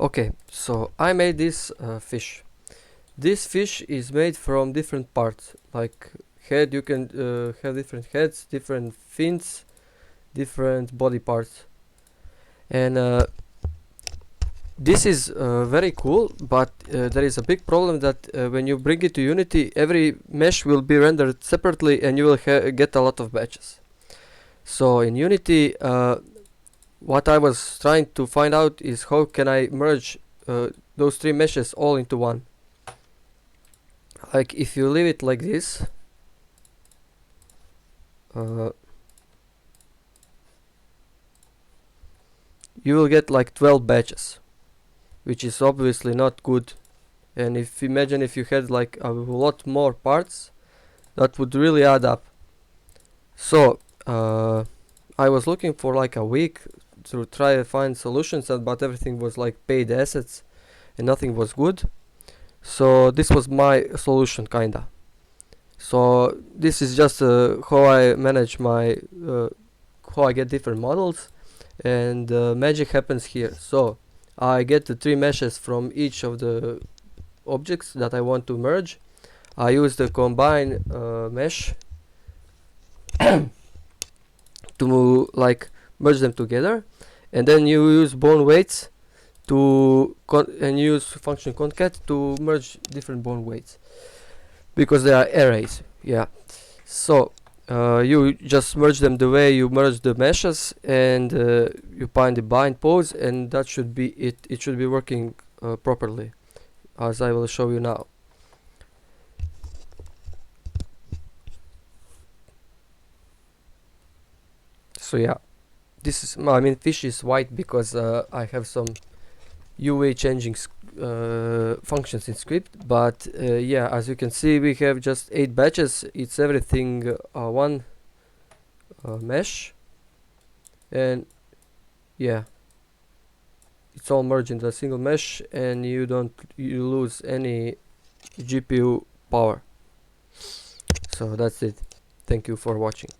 Okay, so I made this fish. This fish is made from different parts, like head. You can have different heads, different fins, different body parts, and this is very cool. But there is a big problem that when you bring it to Unity, every mesh will be rendered separately, and you will get a lot of batches. So in Unity, what I was trying to find out is how can I merge those three meshes all into one. Like if you leave it like this, you will get like 12 batches, which is obviously not good. And if imagine if you had like a lot more parts, that would really add up. So I was looking for like a week to try to find solutions, but everything was like paid assets and nothing was good. So this was my solution, kinda. So this is just how I manage my how I get different models, and magic happens here. So I get the three meshes from each of the objects that I want to merge. I use the combine mesh to like merge them together, and then you use bone weights to and use function concat to merge different bone weights because they are arrays. Yeah. So you just merge them the way you merge the meshes, and you find the bind pose, and that should be it. It should be working properly, as I will show you now. So yeah, this is, I mean, fish is white because I have some UV changing functions in script, but yeah, as you can see, we have just 8 batches. It's everything one mesh, and yeah, it's all merged into a single mesh, and you lose any GPU power. So that's it. Thank you for watching.